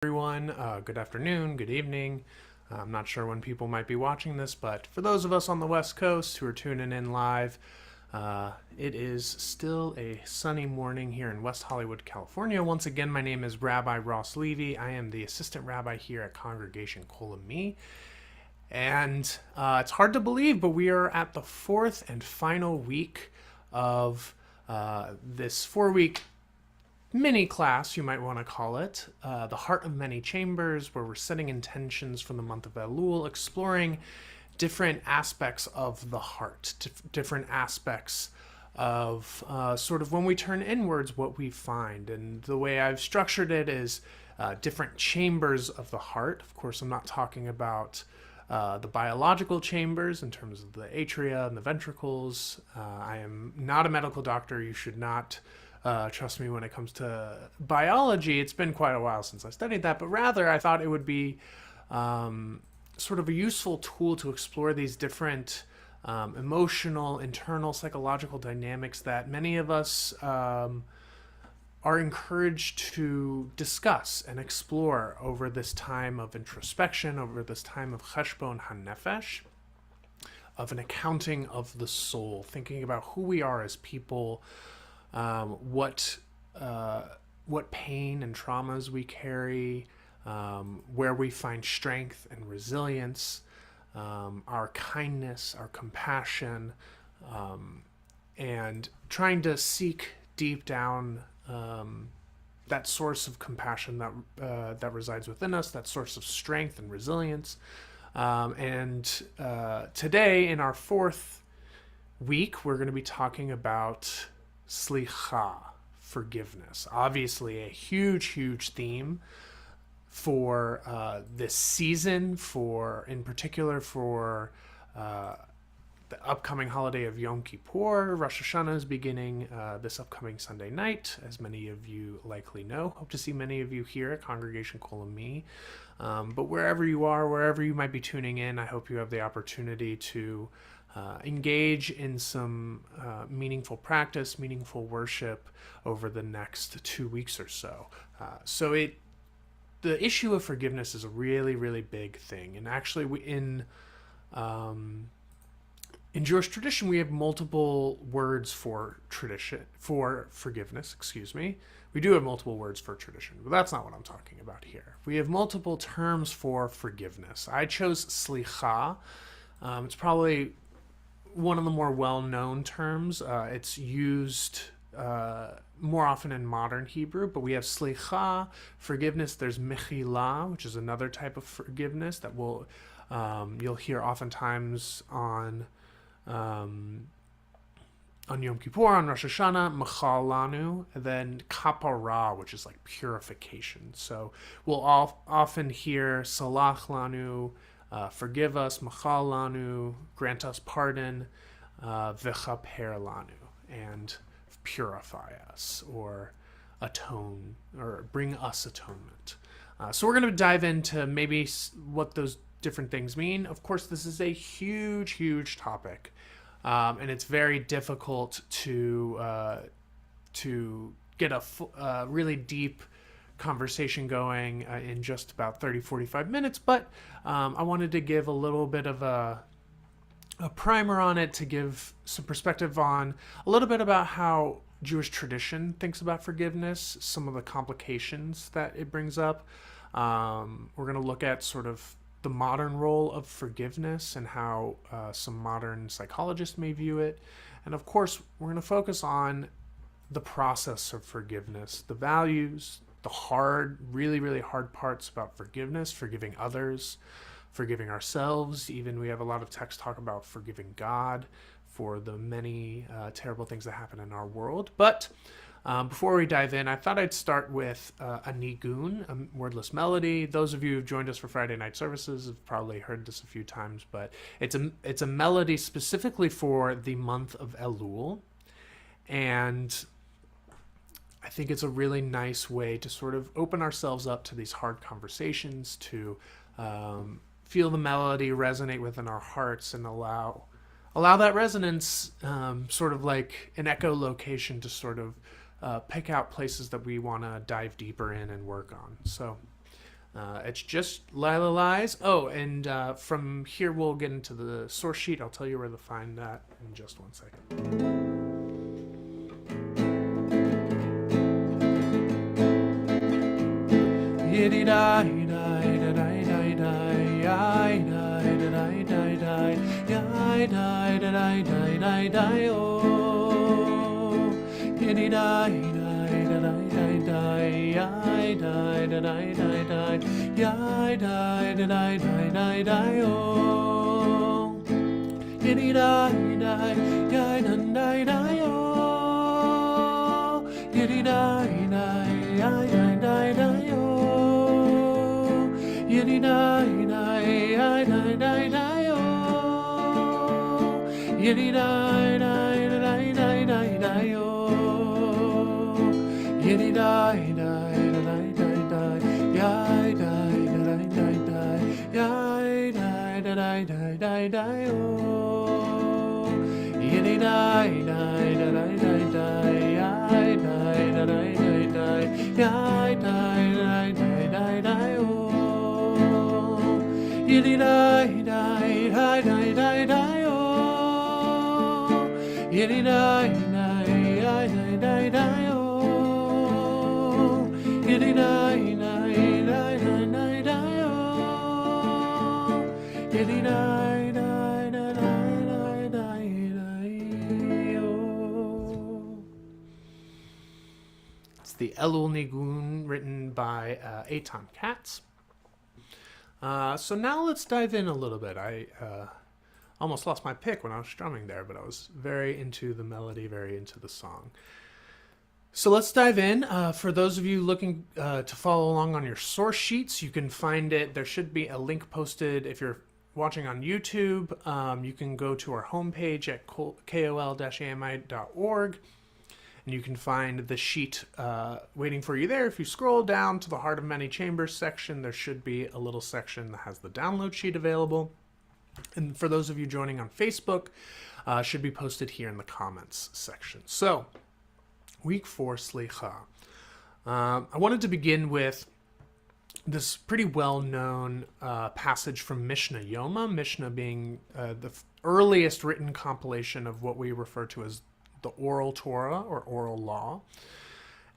Everyone. Good afternoon, good evening. I'm not sure when people might be watching this, but for those of us on the West Coast who are tuning in live, it is still a sunny morning here in West Hollywood, California. Once again, my name is Rabbi Ross Levy. I am the assistant rabbi here at Congregation Kol Ami. And it's hard to believe, but we are at the fourth and final week of this 4-week mini class, you might want to call it, The Heart of Many Chambers, where we're setting intentions for the month of Elul, exploring different aspects of the heart, different aspects of sort of when we turn inwards, what we find. And the way I've structured it is different chambers of the heart. Of course, I'm not talking about the biological chambers in terms of the atria and the ventricles. I am not a medical doctor. You should not trust me when it comes to biology. It's been quite a while since I studied that, but rather I thought it would be sort of a useful tool to explore these different emotional, internal, psychological dynamics that many of us are encouraged to discuss and explore over this time of introspection, over this time of cheshbon hanefesh, of an accounting of the soul, thinking about who we are as people, what pain and traumas we carry, where we find strength and resilience, our kindness, our compassion, and trying to seek deep down that source of compassion that resides within us, that source of strength and resilience. And today, in our fourth week, we're going to be talking about slicha, forgiveness. Obviously, a huge theme for this season, in particular for the upcoming holiday of Yom Kippur. Rosh Hashanah is beginning this upcoming Sunday night, as many of you likely know. Hope to see many of you here at Congregation Kol Ami. But wherever you are, wherever you might be tuning in, I hope you have the opportunity to engage in some meaningful practice, meaningful worship over the next 2 weeks or so. The issue of forgiveness is a really big thing, and actually in Jewish tradition, we have multiple words for forgiveness. We do have multiple words for tradition, but that's not what I'm talking about here. We have multiple terms for forgiveness. I chose slicha. It's probably one of the more well-known terms. It's used more often in modern Hebrew, but we have slicha, forgiveness. There's mechila, which is another type of forgiveness that you'll hear oftentimes on Yom Kippur, on Rosh Hashanah, machal lanu, and then kapara, which is like purification. So we'll often hear salach lanu, forgive us, machal lanu, grant us pardon, v'chaper lanu, and purify us, or atone, or bring us atonement. So we're going to dive into maybe what those different things mean. Of course, this is a huge topic, and it's very difficult to get a really deep conversation going in just about 30-45 minutes, but I wanted to give a little bit of a primer on it, to give some perspective on a little bit about how Jewish tradition thinks about forgiveness, some of the complications that it brings up. We're going to look at sort of the modern role of forgiveness and how some modern psychologists may view it. And of course, we're going to focus on the process of forgiveness, the values, the really hard parts about forgiveness, forgiving others, forgiving ourselves. Even we have a lot of text talk about forgiving God for the many terrible things that happen in our world. But before we dive in, I thought I'd start with a nigun, a wordless melody. Those of you who've joined us for Friday night services have probably heard this a few times, but it's a melody specifically for the month of Elul. And I think it's a really nice way to sort of open ourselves up to these hard conversations, to feel the melody resonate within our hearts, and allow that resonance, sort of like an echolocation, to sort of pick out places that we want to dive deeper in and work on. So It's just Lila Lies. Oh, and from here we'll get into the source sheet. I'll tell you where to find that in just one second. It's the Elul Nigun written by Eitan Katz. So now let's dive in a little bit. I almost lost my pick when I was strumming there, but I was very into the melody, very into the song. So let's dive in. For those of you looking to follow along on your source sheets, you can find it. There should be a link posted. If you're watching on YouTube, you can go to our homepage at kol-ami.org, and you can find the sheet waiting for you there. If you scroll down to the Heart of Many Chambers section, there should be a little section that has the download sheet available. And for those of you joining on Facebook, should be posted here in the comments section. So, week 4, Slicha. I wanted to begin with this pretty well-known passage from Mishnah Yoma, Mishnah being the earliest written compilation of what we refer to as the oral Torah or oral law.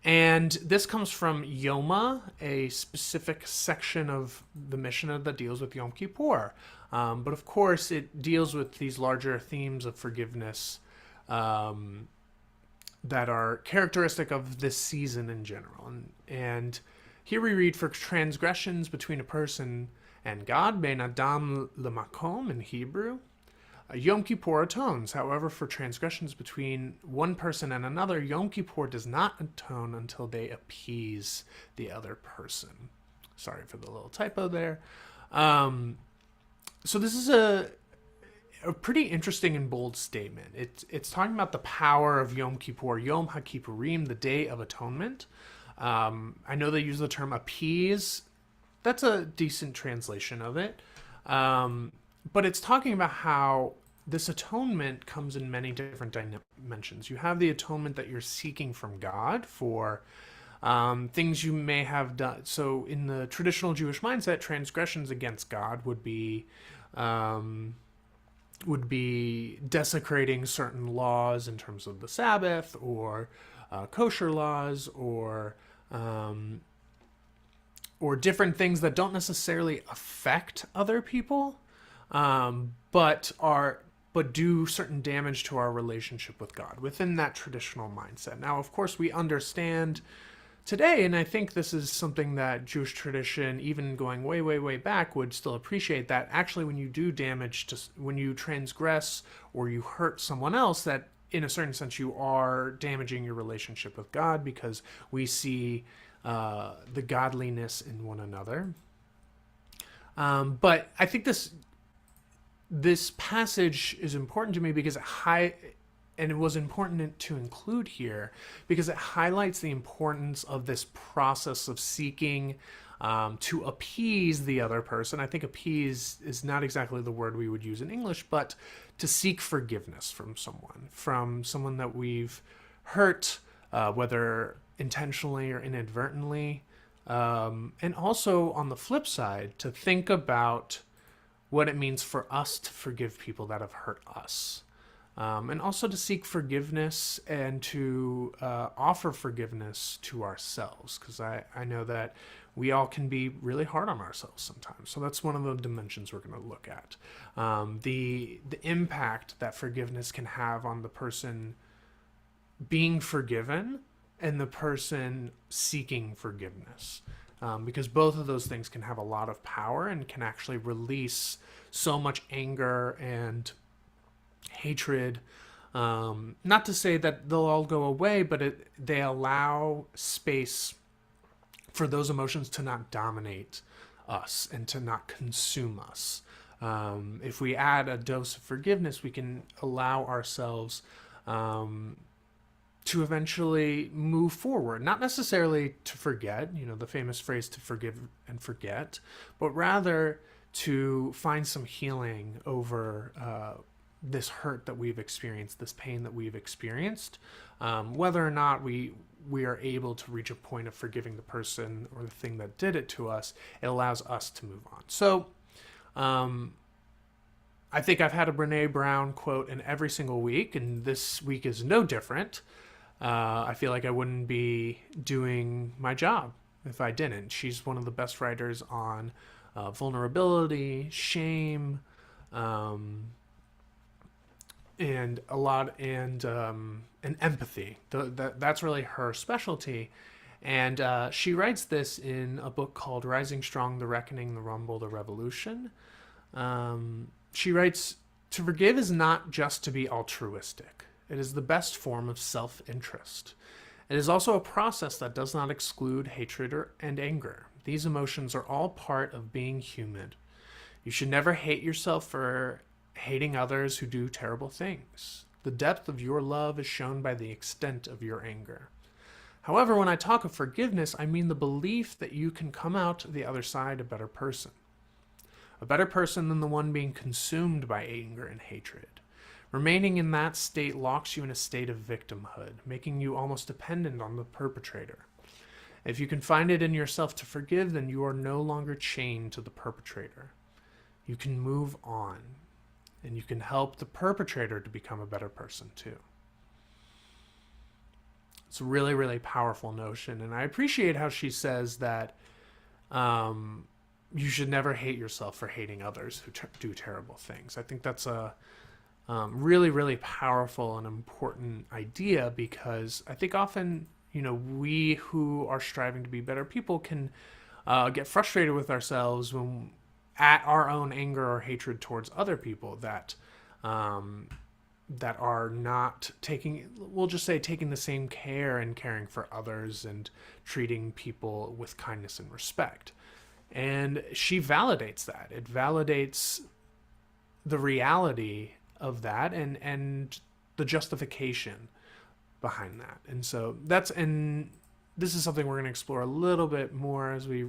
And this comes from Yoma, a specific section of the Mishnah that deals with Yom Kippur. But of course, it deals with these larger themes of forgiveness that are characteristic of this season in general. And here we read, for transgressions between a person and God, ben adam lemakom in Hebrew, Yom Kippur atones. However, for transgressions between one person and another, Yom Kippur does not atone until they appease the other person. Sorry for the little typo there. So this is a pretty interesting and bold statement. It's talking about the power of Yom Kippur, Yom HaKippurim, the Day of Atonement. I know they use the term appease. That's a decent translation of it. But it's talking about how this atonement comes in many different dimensions. You have the atonement that you're seeking from God for things you may have done. So in the traditional Jewish mindset, transgressions against God would be desecrating certain laws in terms of the Sabbath or kosher laws or different things that don't necessarily affect other people, but do certain damage to our relationship with God within that traditional mindset. Now, of course, we understand today, and I think this is something that Jewish tradition, even going way, way, way back, would still appreciate, that actually when you do damage, when you transgress or you hurt someone else, that in a certain sense you are damaging your relationship with God, because we see the godliness in one another. But I think this passage is important to me because it was important to include here because it highlights the importance of this process of seeking to appease the other person. I think appease is not exactly the word we would use in English, but to seek forgiveness from someone that we've hurt, whether intentionally or inadvertently. And also on the flip side, to think about what it means for us to forgive people that have hurt us. And also to seek forgiveness and to offer forgiveness to ourselves, because I know that we all can be really hard on ourselves sometimes. So that's one of the dimensions we're going to look at. The impact that forgiveness can have on the person being forgiven and the person seeking forgiveness. Because both of those things can have a lot of power and can actually release so much anger and hatred. Not to say that they'll all go away, but they allow space for those emotions to not dominate us and to not consume us. If we add a dose of forgiveness, we can allow ourselves to eventually move forward. Not necessarily to forget, the famous phrase to forgive and forget, but rather to find some healing over this hurt that we've experienced, this pain that we've experienced. Whether or not we are able to reach a point of forgiving the person or the thing that did it to us, it allows us to move on. So I think I've had a Brene Brown quote in every single week, and this week is no different. I feel like I wouldn't be doing my job if I didn't. She's one of the best writers on vulnerability, shame, and a lot and empathy. That's really her specialty. And she writes this in a book called Rising Strong, The Reckoning, The Rumble, The Revolution. She writes, "To forgive is not just to be altruistic. It is the best form of self-interest. It is also a process that does not exclude hatred and anger. These emotions are all part of being human. You should never hate yourself for hating others who do terrible things. The depth of your love is shown by the extent of your anger. However, when I talk of forgiveness, I mean the belief that you can come out the other side a better person than the one being consumed by anger and hatred. Remaining in that state locks you in a state of victimhood, making you almost dependent on the perpetrator. If you can find it in yourself to forgive, then you are no longer chained to the perpetrator. You can move on, and you can help the perpetrator to become a better person too." It's a really, really powerful notion, and I appreciate how she says that you should never hate yourself for hating others who do terrible things. I think that's a really, really powerful and important idea, because I think often, we who are striving to be better people can get frustrated with ourselves when at our own anger or hatred towards other people that are not taking the same care and caring for others and treating people with kindness and respect. And she validates that. It validates the reality of that and the justification behind that. And so this is something we're going to explore a little bit more as we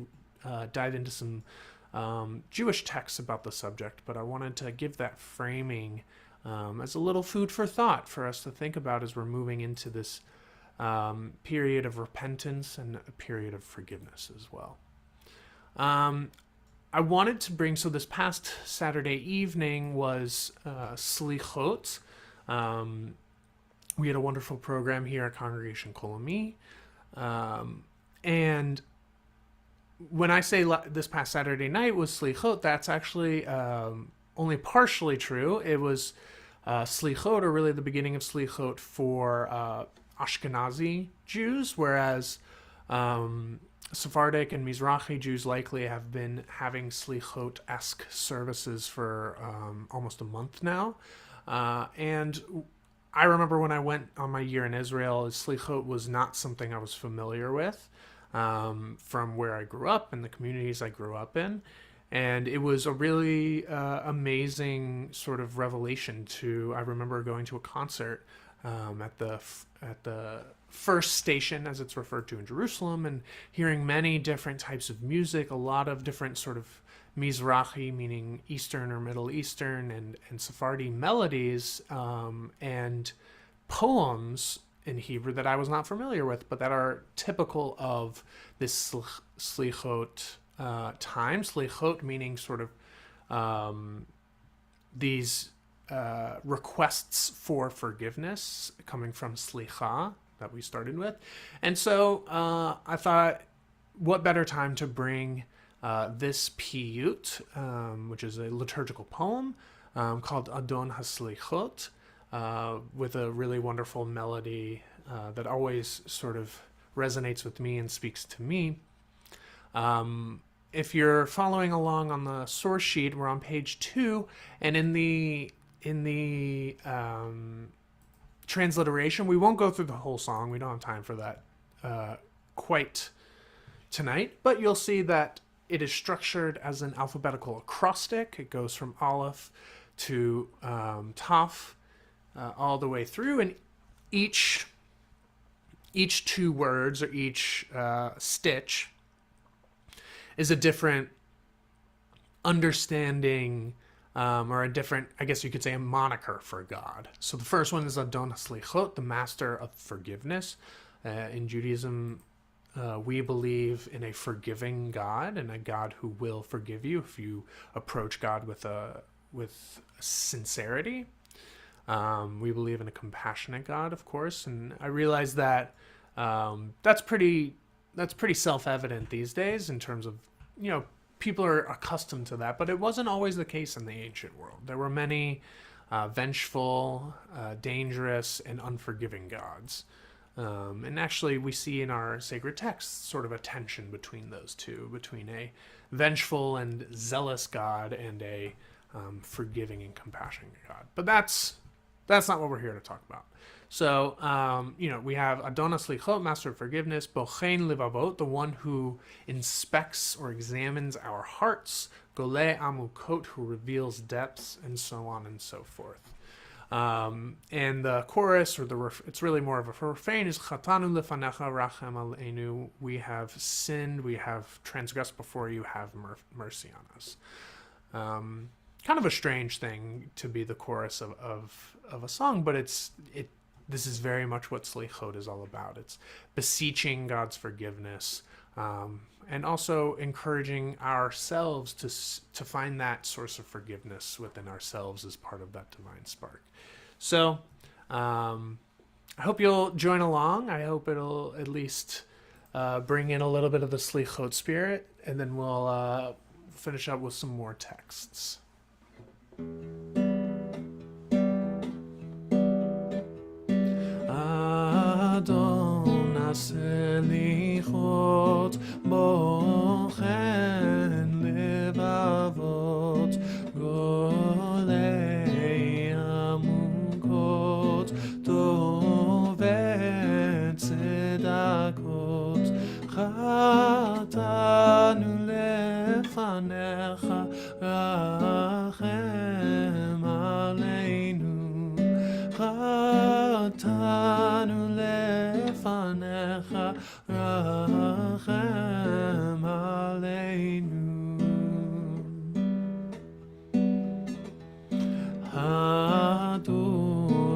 dive into some Jewish texts about the subject, but I wanted to give that framing as a little food for thought for us to think about as we're moving into this period of repentance and a period of forgiveness as well. I wanted to bring, so this past Saturday evening was Slichot. We had a wonderful program here at Congregation Kol Ami. And when I say this past Saturday night was Slichot, that's actually only partially true. It was Slichot, or really the beginning of Slichot for Ashkenazi Jews, whereas Sephardic and Mizrahi Jews likely have been having Slichot-esque services for almost a month now. And I remember when I went on my year in Israel, Slichot was not something I was familiar with from where I grew up and the communities I grew up in. And it was a really amazing sort of revelation I remember going to a concert at the first station, as it's referred to in Jerusalem, and hearing many different types of music, a lot of different sort of Mizrahi, meaning Eastern or Middle Eastern, and Sephardi melodies and poems in Hebrew that I was not familiar with, but that are typical of this slichot time. Slichot meaning sort of these requests for forgiveness coming from slicha that we started with. And so I thought, what better time to bring this piyut, which is a liturgical poem called Adon HaSlichot, with a really wonderful melody that always sort of resonates with me and speaks to me. If you're following along on the source sheet, we're on page 2, and in the transliteration, we won't go through the whole song. We don't have time for that quite tonight, but you'll see that it is structured as an alphabetical acrostic. It goes from Aleph to Taf all the way through, and each 2 words or each stitch is a different understanding or a different, I guess you could say, a moniker for God. So the first one is Adon HaSlichot, the master of forgiveness. In Judaism, we believe in a forgiving God and a God who will forgive you if you approach God with sincerity. We believe in a compassionate God, of course, and I realize that that's pretty self-evident these days in terms of, people are accustomed to that, but it wasn't always the case in the ancient world. There were many vengeful, dangerous, and unforgiving gods. And actually, we see in our sacred texts sort of a tension between those two, between a vengeful and zealous God and a forgiving and compassionate God. But that's not what we're here to talk about. So, we have Adon HaSlichot, master of forgiveness, Bochein Livavot, the one who inspects or examines our hearts, Golei Amukot, who reveals depths, and so on and so forth. And the chorus, or it's really more of a refrain, is Chatanu lefanecha rachem aleinu. We have sinned, we have transgressed before you, have mercy on us. Kind of a strange thing to be the chorus of a song, but this is very much what Slichot is all about. It's beseeching God's forgiveness, and also encouraging ourselves to find that source of forgiveness within ourselves as part of that divine spark. So I hope you'll join along. I hope it'll at least bring in a little bit of the Slichot spirit, and then we'll finish up with some more texts. Adon HaSlichot, Bochen Levavot, Golei Amukot, Dovet Tzedakot, Chatanu lefanecha rachem aleinu, Chatanu lefanecha rachem aleinu. Hadu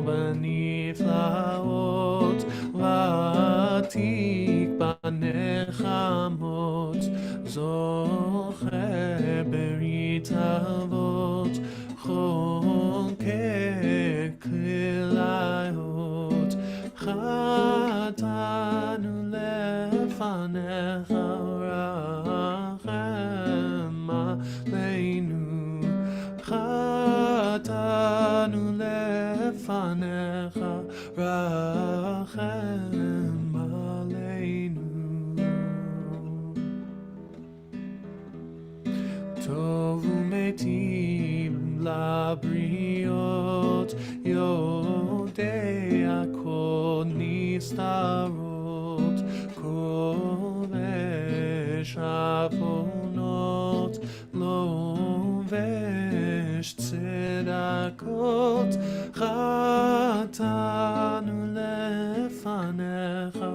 baniflaot, vatik banechamot, zoche berit avot, chokek klayot, Chatanu lefanecha rachem aleinu, Chatanu lefanecha rachem aleinu. Tov umetiv labriot, Yodea kol nistarot, kovesh avonot, lovesh tzedakot, Chatanu lefanecha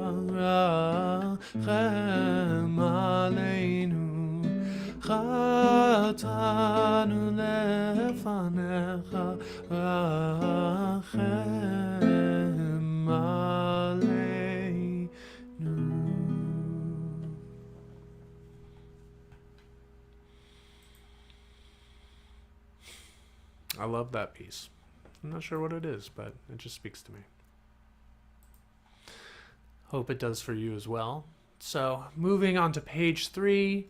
rachem aleinu, Chatanu lefanecha rachem aleinu. I love that piece. I'm not sure what it is, but it just speaks to me. Hope it does for you as well. So moving on to page 3.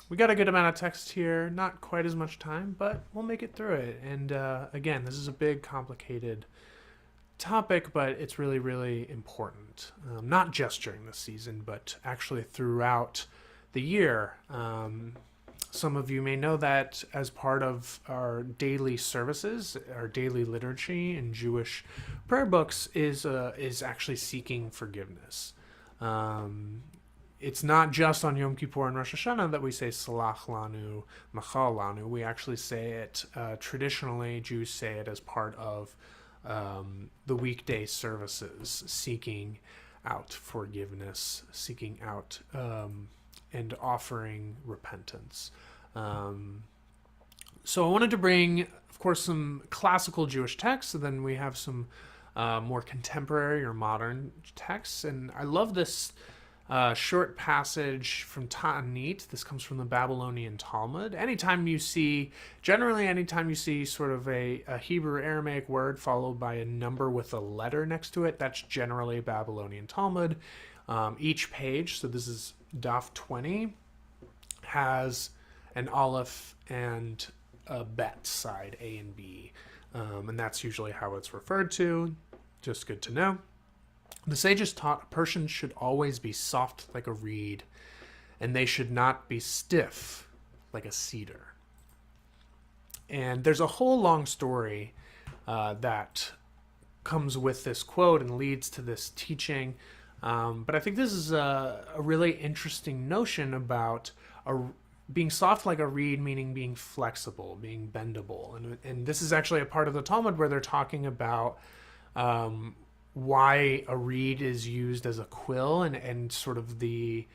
We got a good amount of text here, not quite as much time, but we'll make it through it. And again, this is a big, complicated topic, but it's really, really important. Not just during this season, but actually throughout the year. Some of you may know that as part of our daily services, our daily liturgy in Jewish prayer books is actually seeking forgiveness. It's not just on Yom Kippur and Rosh Hashanah that we say Salach Lanu, Machal Lanu. We actually say it, traditionally, Jews say it as part of the weekday services, seeking out forgiveness, seeking out and offering repentance. So I wanted to bring, of course, some classical Jewish texts, and then we have some more contemporary or modern texts. And I love this short passage from Ta'anit. This comes from the Babylonian Talmud. Anytime you see sort of a Hebrew Aramaic word followed by a number with a letter next to it, that's generally Babylonian Talmud. Each page, so this is Daf 20, has an aleph and a bet side, A and B. And that's usually how it's referred to. Just good to know. The sages taught a person should always be soft like a reed, and they should not be stiff like a cedar. And there's a whole long story that comes with this quote and leads to this teaching. But I think this is a really interesting notion about being soft like a reed, meaning being flexible, being bendable. And this is actually a part of the Talmud where they're talking about why a reed is used as a quill, and sort of the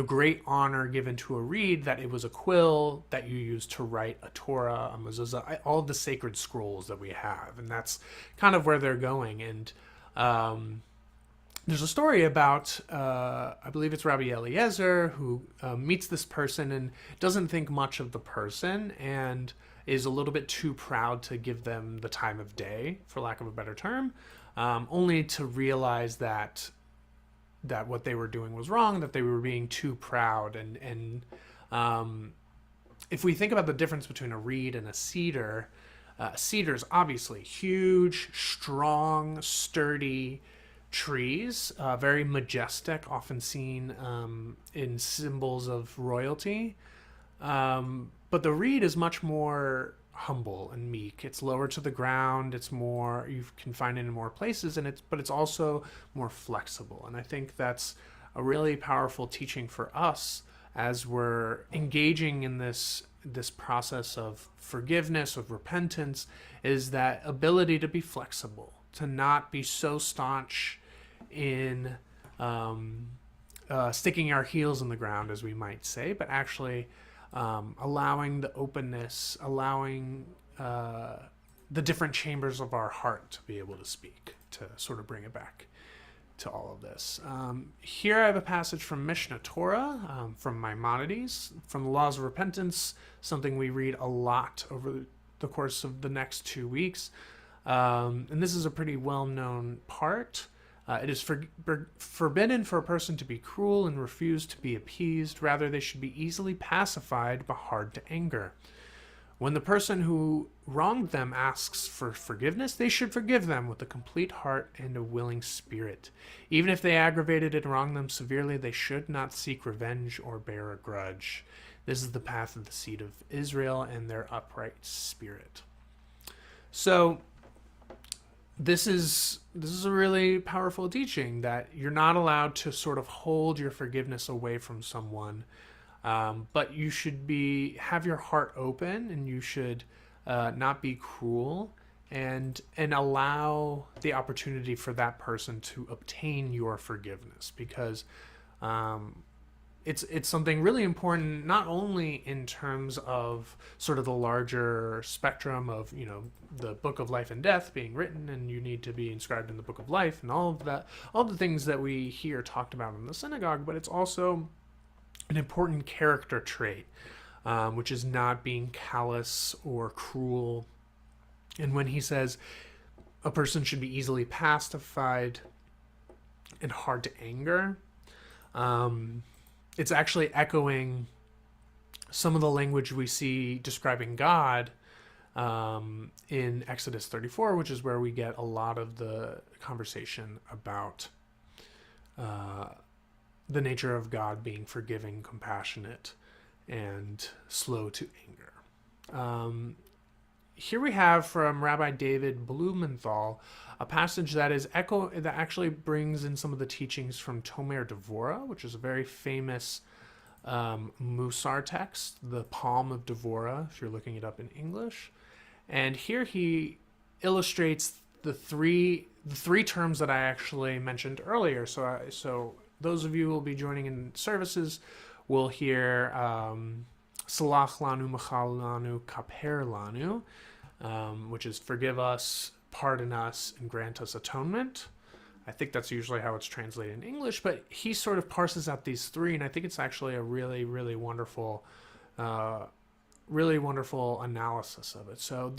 great honor given to a reed that it was a quill that you used to write a Torah, a mezuzah, all of the sacred scrolls that we have. And that's kind of where they're going. And there's a story about, I believe it's Rabbi Eliezer, who meets this person and doesn't think much of the person and is a little bit too proud to give them the time of day, for lack of a better term, only to realize that what they were doing was wrong, that they were being too proud. And if we think about the difference between a reed and a cedar, cedars obviously huge, strong, sturdy trees, very majestic, often seen in symbols of royalty. But the reed is much more humble and meek. It's lower to the ground. It's more, you can find it in more places, but it's also more flexible. And I think that's a really powerful teaching for us as we're engaging in this process of forgiveness, of repentance, is that ability to be flexible, to not be so staunch in sticking our heels in the ground, as we might say, but actually allowing the openness, allowing the different chambers of our heart to be able to speak, to sort of bring it back to all of this. Here I have a passage from Mishnah Torah, from Maimonides, from the Laws of Repentance, something we read a lot over the course of the next 2 weeks. And this is a pretty well-known part. It is forbidden for a person to be cruel and refuse to be appeased. Rather, they should be easily pacified but hard to anger. When the person who wronged them asks for forgiveness, they should forgive them with a complete heart and a willing spirit. Even if they aggravated and wronged them severely, they should not seek revenge or bear a grudge. This is the path of the seed of Israel and their upright spirit. So this is a really powerful teaching, that you're not allowed to sort of hold your forgiveness away from someone, but you should have your heart open, and you should not be cruel, and allow the opportunity for that person to obtain your forgiveness, because it's something really important, not only in terms of sort of the larger spectrum of, the book of life and death being written, and you need to be inscribed in the book of life, and all the things that we hear talked about in the synagogue, but it's also an important character trait. which is not being callous or cruel. And when he says a person should be easily pacified and hard to anger, it's actually echoing some of the language we see describing God in Exodus 34, which is where we get a lot of the conversation about the nature of God being forgiving, compassionate, and slow to anger. Here we have from Rabbi David Blumenthal a passage that actually brings in some of the teachings from Tomer Devorah, which is a very famous Musar text, the Palm of Devorah, if you're looking it up in English. And here he illustrates the three terms that I actually mentioned earlier. So those of you who will be joining in services will hear Salach lanu, Machal lanu, Kaper lanu, which is forgive us, pardon us, and grant us atonement. I think that's usually how it's translated in English, but he sort of parses out these three, and I think it's actually a really, really wonderful analysis of it. So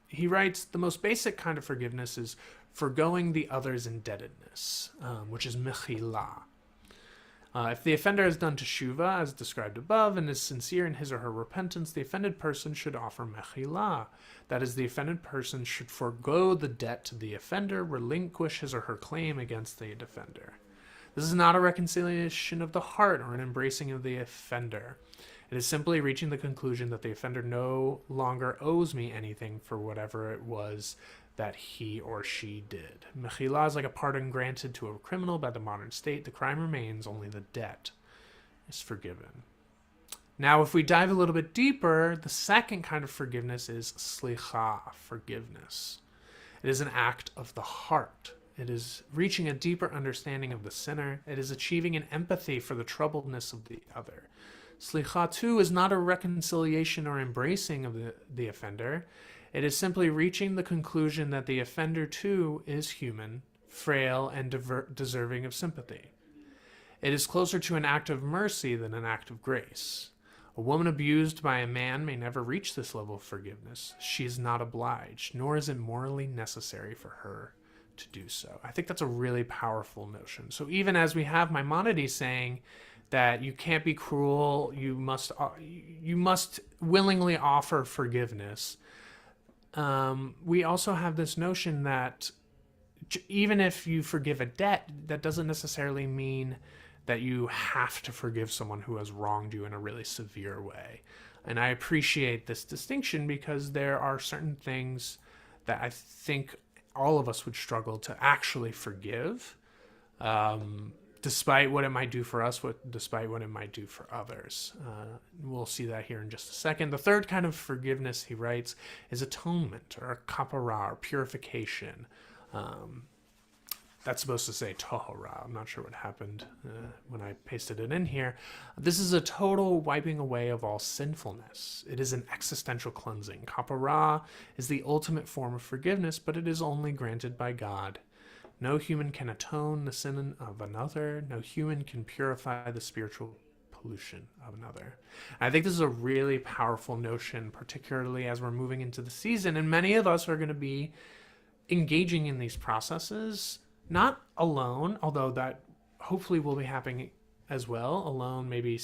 he writes, the most basic kind of forgiveness is foregoing the other's indebtedness, which is mechilah. If the offender has done teshuvah, as described above, and is sincere in his or her repentance, the offended person should offer mechilah. That is, the offended person should forego the debt to the offender, relinquish his or her claim against the offender. This is not a reconciliation of the heart or an embracing of the offender. It is simply reaching the conclusion that the offender no longer owes me anything for whatever it was that he or she did. Mechilah is like a pardon granted to a criminal by the modern state. The crime remains, only the debt is forgiven. Now, if we dive a little bit deeper, the second kind of forgiveness is slicha, forgiveness. It is an act of the heart. It is reaching a deeper understanding of the sinner. It is achieving an empathy for the troubledness of the other. Slicha, too, is not a reconciliation or embracing of the offender. It is simply reaching the conclusion that the offender, too, is human, frail, and deserving of sympathy. It is closer to an act of mercy than an act of grace. A woman abused by a man may never reach this level of forgiveness. She is not obliged, nor is it morally necessary for her to do so. I think that's a really powerful notion. So even as we have Maimonides saying that you can't be cruel, you must willingly offer forgiveness, we also have this notion that even if you forgive a debt, that doesn't necessarily mean that you have to forgive someone who has wronged you in a really severe way. And I appreciate this distinction because there are certain things that I think all of us would struggle to actually forgive, despite what it might do for us, despite what it might do for others. We'll see that here in just a second. The third kind of forgiveness, he writes, is atonement or kapara or purification. That's supposed to say tahora. I'm not sure what happened when I pasted it in here. This is a total wiping away of all sinfulness. It is an existential cleansing. Kapara is the ultimate form of forgiveness, but it is only granted by God. No human can atone the sin of another. No human can purify the spiritual pollution of another. And I think this is a really powerful notion, particularly as we're moving into the season. And many of us are going to be engaging in these processes, not alone, although that hopefully will be happening as well. Alone, maybe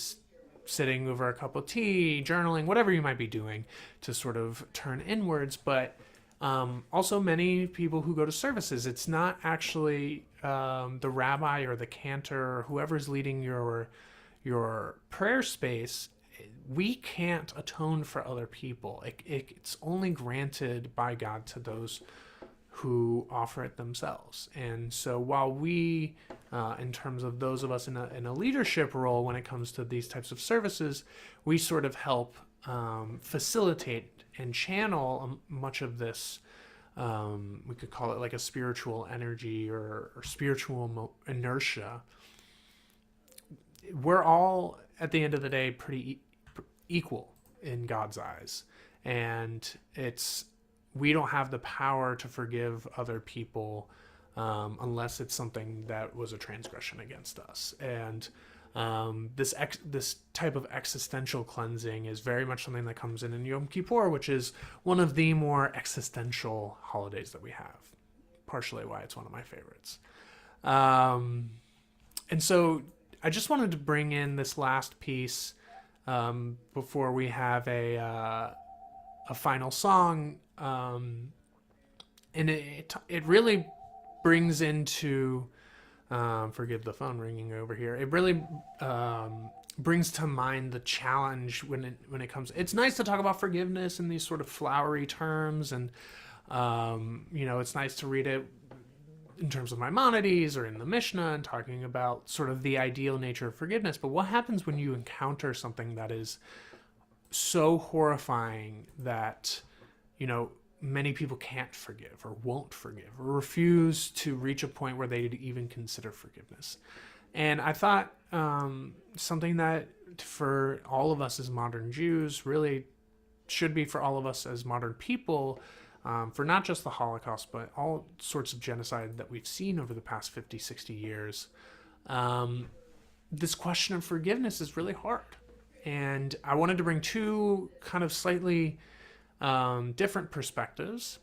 sitting over a cup of tea, journaling, whatever you might be doing to sort of turn inwards. But also many people who go to services, it's not actually the rabbi or the cantor or whoever's leading your prayer space. We can't atone for other people. It's only granted by God to those who offer it themselves. And so while we, in terms of those of us in a leadership role when it comes to these types of services, we sort of help facilitate and channel much of this, we could call it like a spiritual energy or spiritual inertia. We're all, at the end of the day, pretty equal in God's eyes. And we don't have the power to forgive other people unless it's something that was a transgression against us. And This type of existential cleansing is very much something that comes in Yom Kippur, which is one of the more existential holidays that we have. Partially why it's one of my favorites. And so I just wanted to bring in this last piece before we have a final song, and it really brings into forgive the phone ringing over here. It really brings to mind the challenge when it comes. It's nice to talk about forgiveness in these sort of flowery terms, and it's nice to read it in terms of Maimonides or in the Mishnah and talking about sort of the ideal nature of forgiveness. But what happens when you encounter something that is so horrifying that, many people can't forgive or won't forgive or refuse to reach a point where they'd even consider forgiveness? And I thought something that for all of us as modern Jews really should be for all of us as modern people, for not just the Holocaust, but all sorts of genocide that we've seen over the past 50, 60 years, this question of forgiveness is really hard. And I wanted to bring two kind of slightly different perspectives.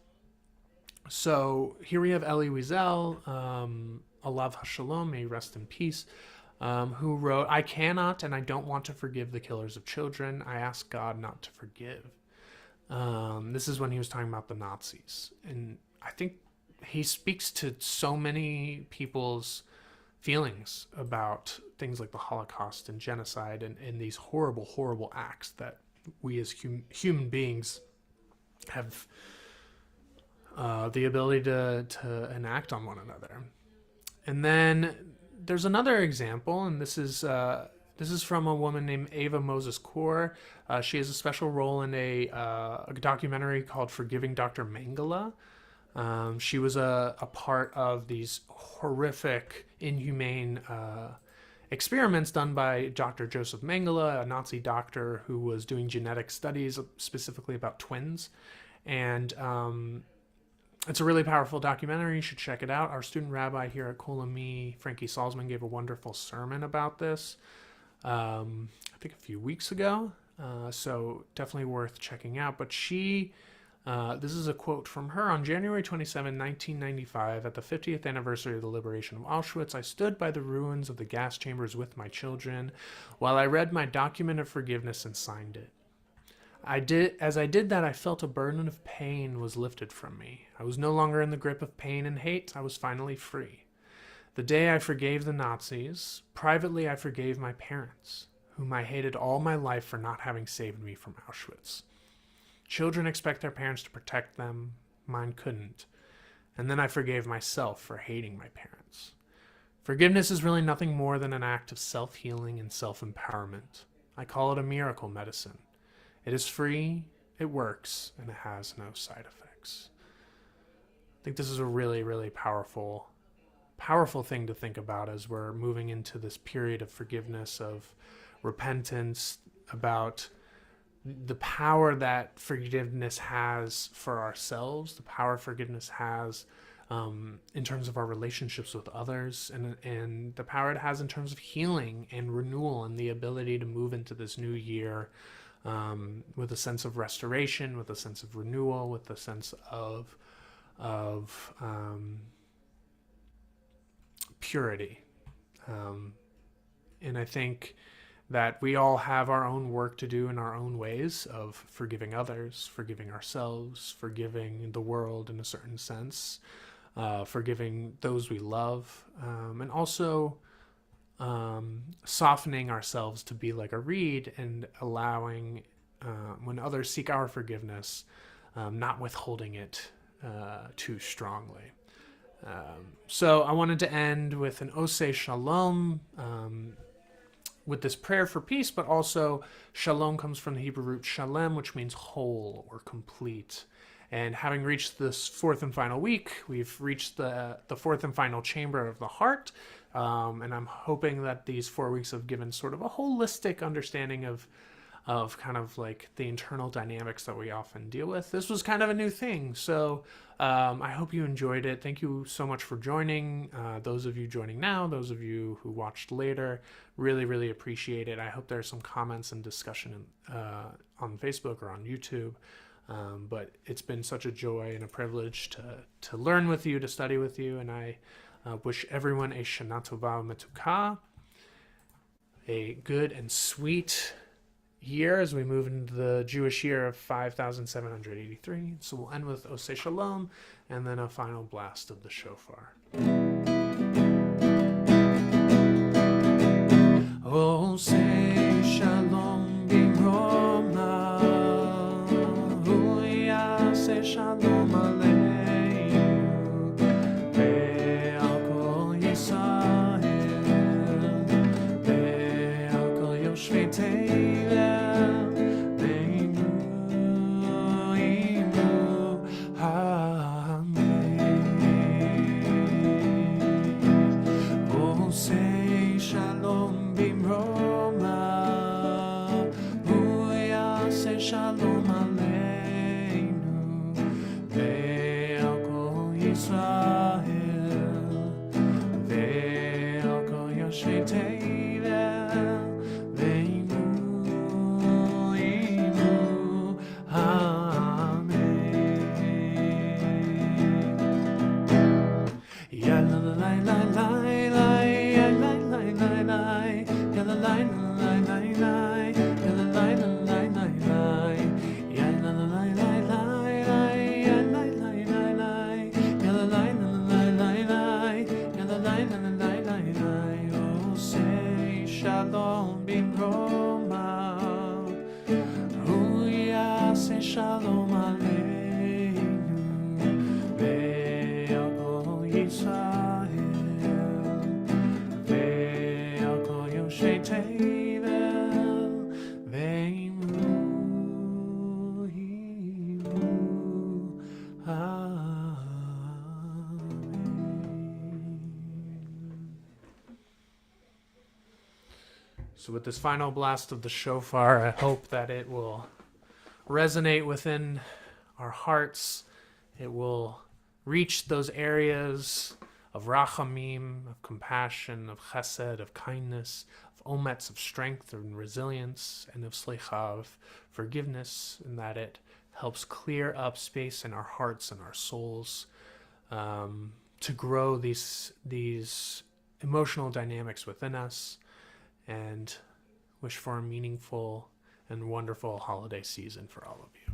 So here we have Elie Wiesel, Alav Hashalom, may rest in peace, who wrote, "I cannot and I don't want to forgive the killers of children. I ask God not to forgive." This is when he was talking about the Nazis. And I think he speaks to so many people's feelings about things like the Holocaust and genocide and these horrible, horrible acts that we as human beings have the ability to enact on one another. And then there's another example, and this is from a woman named Ava Moses Kaur. She has a special role in a documentary called Forgiving Dr. Mengele. She was a part of these horrific, inhumane experiments done by Dr. Joseph Mengele, a Nazi doctor who was doing genetic studies specifically about twins. And it's a really powerful documentary. You should check it out. Our student rabbi here at Kol Ami, Frankie Salzman, gave a wonderful sermon about this, I think a few weeks ago. So definitely worth checking out. But this is a quote from her. "On January 27, 1995, at the 50th anniversary of the liberation of Auschwitz, I stood by the ruins of the gas chambers with my children while I read my document of forgiveness and signed it. As I did that, I felt a burden of pain was lifted from me. I was no longer in the grip of pain and hate. I was finally free. The day I forgave the Nazis, privately I forgave my parents, whom I hated all my life for not having saved me from Auschwitz. Children expect their parents to protect them. Mine couldn't. And then I forgave myself for hating my parents. Forgiveness is really nothing more than an act of self-healing and self-empowerment. I call it a miracle medicine. It is free, it works, and it has no side effects." I think this is a really, really powerful thing to think about as we're moving into this period of forgiveness, of repentance, about the power that forgiveness has for ourselves, the power forgiveness has in terms of our relationships with others, and the power it has in terms of healing and renewal and the ability to move into this new year with a sense of restoration, with a sense of renewal, with a sense of purity. And I think that we all have our own work to do in our own ways of forgiving others, forgiving ourselves, forgiving the world in a certain sense, forgiving those we love, and also softening ourselves to be like a reed and allowing, when others seek our forgiveness, not withholding it too strongly. So I wanted to end with an Oseh Shalom, with this prayer for peace, but also shalom comes from the Hebrew root shalem, which means whole or complete. And having reached this fourth and final week, we've reached the fourth and final chamber of the heart. And I'm hoping that these 4 weeks have given sort of a holistic understanding of of kind of like the internal dynamics that we often deal with. This was kind of a new thing, so I hope you enjoyed it. Thank you so much for joining. Those of you joining now, those of you who watched later, really, really appreciate it. I hope there's some comments and discussion on Facebook or on YouTube. But it's been such a joy and a privilege to learn with you, to study with you, and I wish everyone a Shana Tova Metuka, a good and sweet year as we move into the Jewish year of 5,783. So we'll end with Oseh Shalom and then a final blast of the shofar. Oseh Shalom Bimroma, Hu Yaseh Shalom Aleinu, Ve'al Kol Yisrael, Ve'al Kol Yoshvei Tevel, Ve'inu Amen. Oseh Shalom Bimroma, Hu Yaseh Shalom Aleinu, Ve'al Kol Yisrael, Ve'al Kol Yoshvei Tevel, Ve'inu Amen. Ya la la la la la la, ya la la la la, ya la la la la la, ya la la la la la, ya la la la la la, ya la la la la, ya la la la la la, ya la la la la la. Oseh Shalom Bimroma, Hu Yaseh Shalom Aleinu, Ve'al Kol Yisrael, Ve'al Kol Yoshvei Tevel, Ve'inu Amen. So with this final blast of the shofar, I hope that it will resonate within our hearts. It will reach those areas of rachamim, of compassion, of chesed, of kindness, of omets, of strength and resilience, and of slicha, of forgiveness, and that it helps clear up space in our hearts and our souls to grow these emotional dynamics within us, and wish for a meaningful and wonderful holiday season for all of you.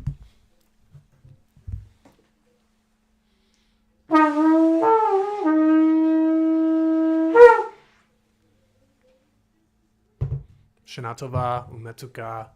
Shana Tova Umetuka.